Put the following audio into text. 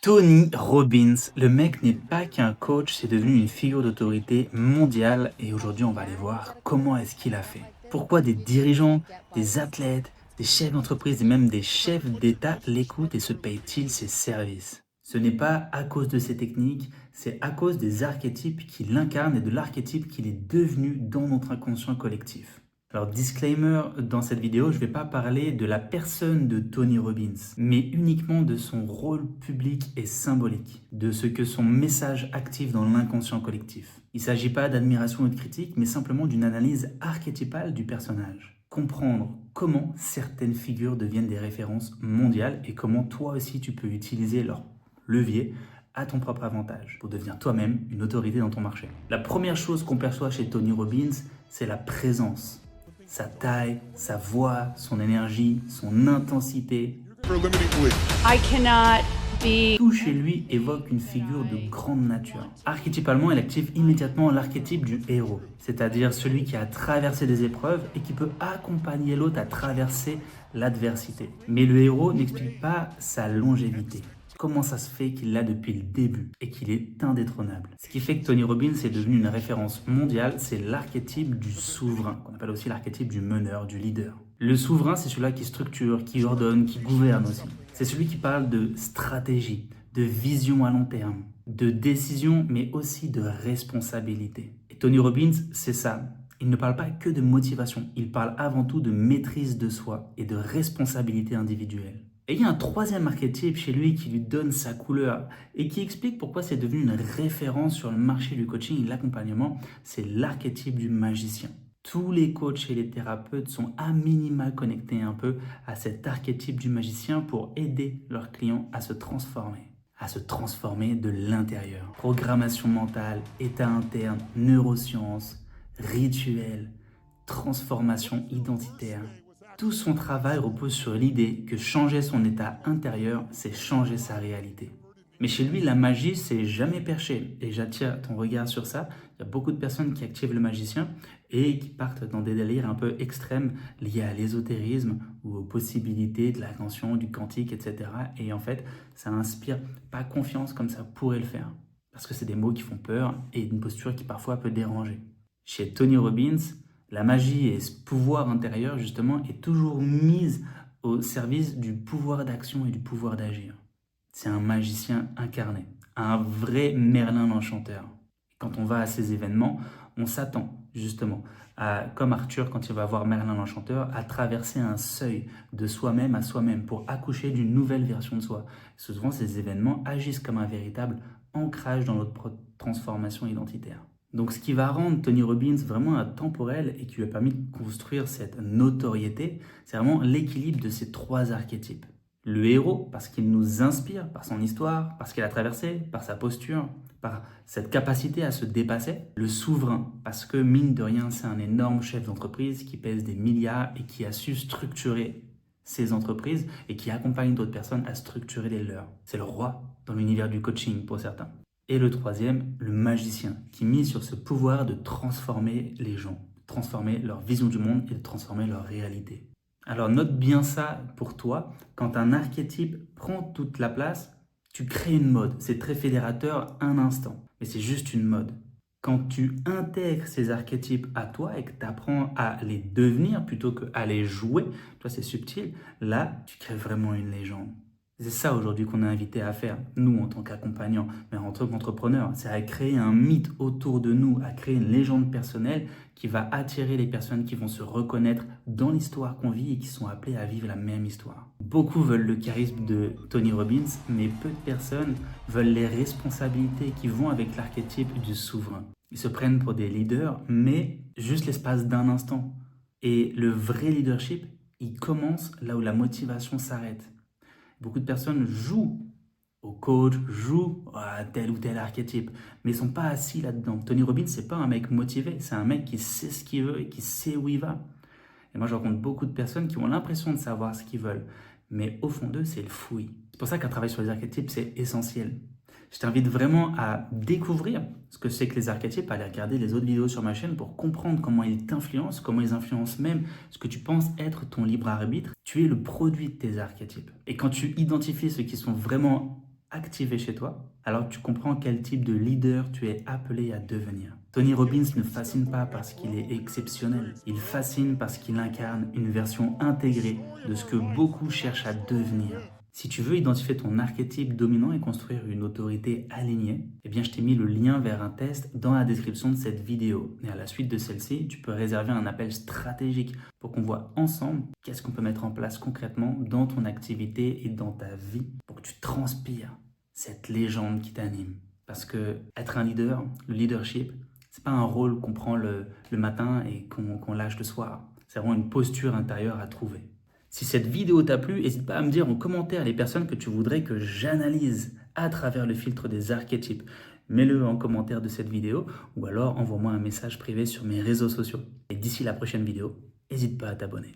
Tony Robbins, le mec n'est pas qu'un coach, c'est devenu une figure d'autorité mondiale et aujourd'hui on va aller voir comment est-ce qu'il a fait. Pourquoi des dirigeants, des athlètes, des chefs d'entreprise et même des chefs d'État l'écoutent et se payent-ils ses services. Ce n'est pas à cause de ses techniques, c'est à cause des archétypes qu'il incarne et de l'archétype qu'il est devenu dans notre inconscient collectif. Alors, disclaimer, dans cette vidéo, je ne vais pas parler de la personne de Tony Robbins, mais uniquement de son rôle public et symbolique, de ce que son message active dans l'inconscient collectif. Il ne s'agit pas d'admiration ou de critique, mais simplement d'une analyse archétypale du personnage. Comprendre comment certaines figures deviennent des références mondiales et comment toi aussi tu peux utiliser leur levier à ton propre avantage pour devenir toi-même une autorité dans ton marché. La première chose qu'on perçoit chez Tony Robbins, c'est la présence. Sa taille, sa voix, son énergie, son intensité. I cannot be. Tout chez lui évoque une figure de grande nature. Archétypalement, il active immédiatement l'archétype du héros, c'est-à-dire celui qui a traversé des épreuves et qui peut accompagner l'autre à traverser l'adversité. Mais le héros n'explique pas sa longévité. Comment ça se fait qu'il l'a depuis le début et qu'il est indétrônable. Ce qui fait que Tony Robbins est devenu une référence mondiale, c'est l'archétype du souverain, qu'on appelle aussi l'archétype du meneur, du leader. Le souverain, c'est celui-là qui structure, qui ordonne, qui gouverne aussi. C'est celui qui parle de stratégie, de vision à long terme, de décision, mais aussi de responsabilité. Et Tony Robbins, c'est ça. Il ne parle pas que de motivation, il parle avant tout de maîtrise de soi et de responsabilité individuelle. Et il y a un troisième archétype chez lui qui lui donne sa couleur et qui explique pourquoi c'est devenu une référence sur le marché du coaching et de l'accompagnement, c'est l'archétype du magicien. Tous les coachs et les thérapeutes sont à minima connectés un peu à cet archétype du magicien pour aider leurs clients à se transformer de l'intérieur. Programmation mentale, état interne, neurosciences, rituels, transformation identitaire. Tout son travail repose sur l'idée que changer son état intérieur, c'est changer sa réalité. Mais chez lui, la magie, c'est jamais perché. Et j'attire ton regard sur ça. Il y a beaucoup de personnes qui activent le magicien et qui partent dans des délires un peu extrêmes liés à l'ésotérisme ou aux possibilités de l'attention, du quantique, etc. Et en fait, ça inspire pas confiance comme ça pourrait le faire. Parce que c'est des mots qui font peur et une posture qui parfois peut déranger. Chez Tony Robbins, la magie et ce pouvoir intérieur, justement, est toujours mise au service du pouvoir d'action et du pouvoir d'agir. C'est un magicien incarné, un vrai Merlin l'Enchanteur. Quand on va à ces événements, on s'attend justement, comme Arthur quand il va voir Merlin l'Enchanteur, à traverser un seuil de soi-même à soi-même pour accoucher d'une nouvelle version de soi. Souvent, ces événements agissent comme un véritable ancrage dans notre transformation identitaire. Donc ce qui va rendre Tony Robbins vraiment intemporel et qui lui a permis de construire cette notoriété, c'est vraiment l'équilibre de ces trois archétypes. Le héros, parce qu'il nous inspire par son histoire, parce qu'il a traversé, par sa posture, par cette capacité à se dépasser. Le souverain, parce que mine de rien, c'est un énorme chef d'entreprise qui pèse des milliards et qui a su structurer ses entreprises et qui accompagne d'autres personnes à structurer les leurs. C'est le roi dans l'univers du coaching pour certains. Et le troisième, le magicien, qui mise sur ce pouvoir de transformer les gens, de transformer leur vision du monde et de transformer leur réalité. Alors note bien ça pour toi, quand un archétype prend toute la place, tu crées une mode. C'est très fédérateur un instant, mais c'est juste une mode. Quand tu intègres ces archétypes à toi et que tu apprends à les devenir plutôt qu'à les jouer, toi c'est subtil, là tu crées vraiment une légende. C'est ça aujourd'hui qu'on est invité à faire, nous en tant qu'accompagnants, mais en tant qu'entrepreneurs. C'est à créer un mythe autour de nous, à créer une légende personnelle qui va attirer les personnes qui vont se reconnaître dans l'histoire qu'on vit et qui sont appelées à vivre la même histoire. Beaucoup veulent le charisme de Tony Robbins, mais peu de personnes veulent les responsabilités qui vont avec l'archétype du souverain. Ils se prennent pour des leaders, mais juste l'espace d'un instant. Et le vrai leadership, il commence là où la motivation s'arrête. Beaucoup de personnes jouent au coach, jouent à tel ou tel archétype, mais ils ne sont pas assis là-dedans. Tony Robbins, c'est pas un mec motivé, c'est un mec qui sait ce qu'il veut et qui sait où il va. Et moi, je rencontre beaucoup de personnes qui ont l'impression de savoir ce qu'ils veulent, mais au fond d'eux, c'est le fouillis. C'est pour ça qu'un travail sur les archétypes, c'est essentiel. Je t'invite vraiment à découvrir ce que c'est que les archétypes, à aller regarder les autres vidéos sur ma chaîne pour comprendre comment ils t'influencent, comment ils influencent même ce que tu penses être ton libre arbitre. Tu es le produit de tes archétypes. Et quand tu identifies ceux qui sont vraiment activé chez toi, alors tu comprends quel type de leader tu es appelé à devenir. Tony Robbins ne fascine pas parce qu'il est exceptionnel, il fascine parce qu'il incarne une version intégrée de ce que beaucoup cherchent à devenir. Si tu veux identifier ton archétype dominant et construire une autorité alignée, eh bien je t'ai mis le lien vers un test dans la description de cette vidéo. Et à la suite de celle-ci, tu peux réserver un appel stratégique pour qu'on voit ensemble qu'est-ce qu'on peut mettre en place concrètement dans ton activité et dans ta vie pour que tu transpires cette légende qui t'anime. Parce que être un leader, le leadership, c'est pas un rôle qu'on prend le matin et qu'on lâche le soir. C'est vraiment une posture intérieure à trouver. Si cette vidéo t'a plu, n'hésite pas à me dire en commentaire les personnes que tu voudrais que j'analyse à travers le filtre des archétypes. Mets-le en commentaire de cette vidéo ou alors envoie-moi un message privé sur mes réseaux sociaux. Et d'ici la prochaine vidéo, n'hésite pas à t'abonner.